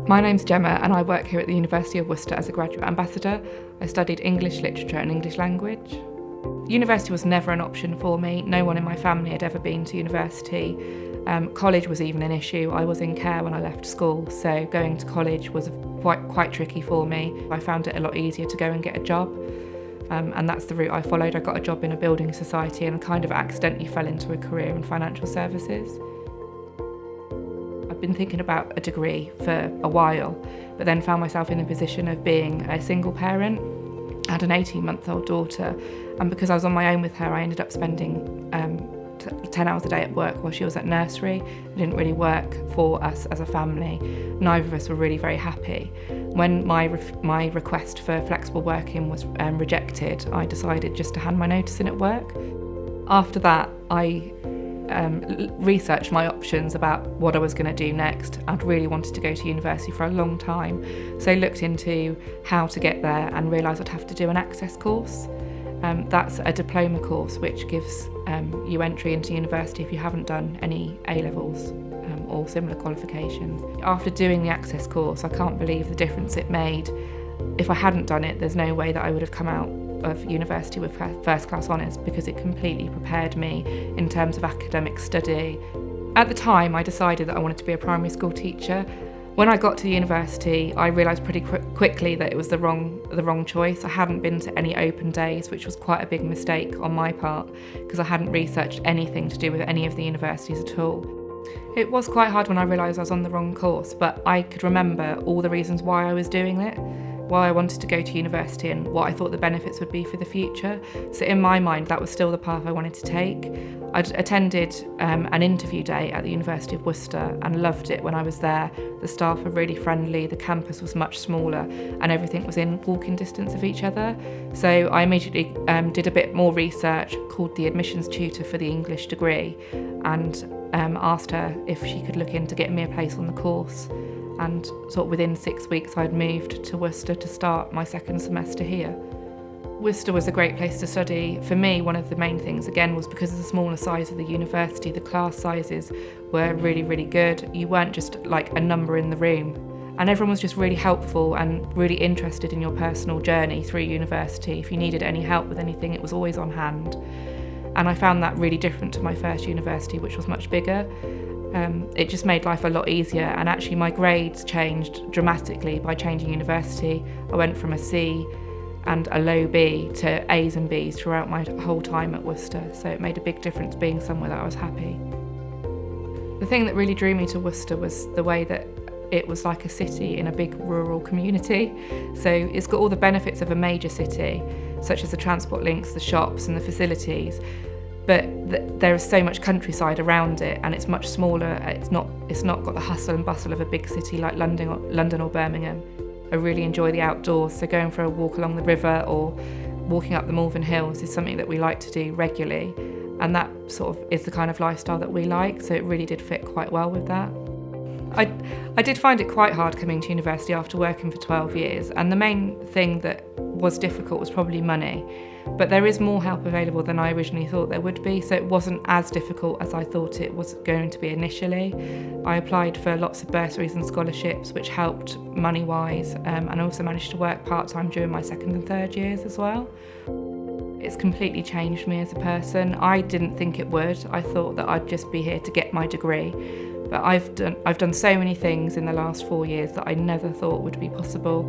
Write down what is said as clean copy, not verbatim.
My name's Gemma and I work here at the University of Worcester as a graduate ambassador. I studied English literature and English language. University was never an option for me. No one in my family had ever been to university. College was even an issue. I was in care when I left school, so going to college was quite tricky for me. I found it a lot easier to go and get a job, and that's the route I followed. I got a job in a building society and kind of accidentally fell into a career in financial services. I've been thinking about a degree for a while, but then found myself in the position of being a single parent. I had an 18-month-old daughter, and because I was on my own with her, I ended up spending 10 hours a day at work while she was at nursery. It didn't really work for us as a family. Neither of us were really very happy. When my request for flexible working was rejected, I decided just to hand my notice in at work. After that, I researched my options about what I was going to do next. I'd really wanted to go to university for a long time, so looked into how to get there and realised I'd have to do an access course. That's a diploma course which gives you entry into university if you haven't done any A-levels or similar qualifications. After doing the access course, I can't believe the difference it made. If I hadn't done it, there's no way that I would have come out of university with first class honours, because it completely prepared me in terms of academic study. At the time, I decided that I wanted to be a primary school teacher. When I got to university, I realised pretty quickly that it was the wrong choice. I hadn't been to any open days, which was quite a big mistake on my part, because I hadn't researched anything to do with any of the universities at all. It was quite hard when I realised I was on the wrong course, but I could remember all the reasons why I was doing it, why I wanted to go to university and what I thought the benefits would be for the future. So in my mind, that was still the path I wanted to take. I'd attended an interview day at the University of Worcester and loved it when I was there. The staff were really friendly, the campus was much smaller, and everything was in walking distance of each other. So I immediately did a bit more research, called the admissions tutor for the English degree, and asked her if she could look into getting me a place on the course. And sort of within 6 weeks I'd moved to Worcester to start my second semester here. Worcester was a great place to study. For me, one of the main things, again, was because of the smaller size of the university, the class sizes were really, really good. You weren't just like a number in the room. And everyone was just really helpful and really interested in your personal journey through university. If you needed any help with anything, it was always on hand. And I found that really different to my first university, which was much bigger. It just made life a lot easier, and actually my grades changed dramatically by changing university. I went from a C and a low B to A's and B's throughout my whole time at Worcester, so it made a big difference being somewhere that I was happy. The thing that really drew me to Worcester was the way that it was like a city in a big rural community. So it's got all the benefits of a major city, such as the transport links, the shops and the facilities, but there is so much countryside around it, and it's much smaller. It's not got the hustle and bustle of a big city like London or Birmingham. I really enjoy the outdoors, so going for a walk along the river or walking up the Malvern Hills is something that we like to do regularly, and that sort of is the kind of lifestyle that we like, so it really did fit quite well with that. I did find it quite hard coming to university after working for 12 years, and the main thing that was difficult was probably money. But there is more help available than I originally thought there would be, so it wasn't as difficult as I thought it was going to be initially. I applied for lots of bursaries and scholarships, which helped money-wise, and I also managed to work part-time during my second and third years as well. It's completely changed me as a person. I didn't think it would. I thought that I'd just be here to get my degree. But I've done so many things in the last 4 years that I never thought would be possible.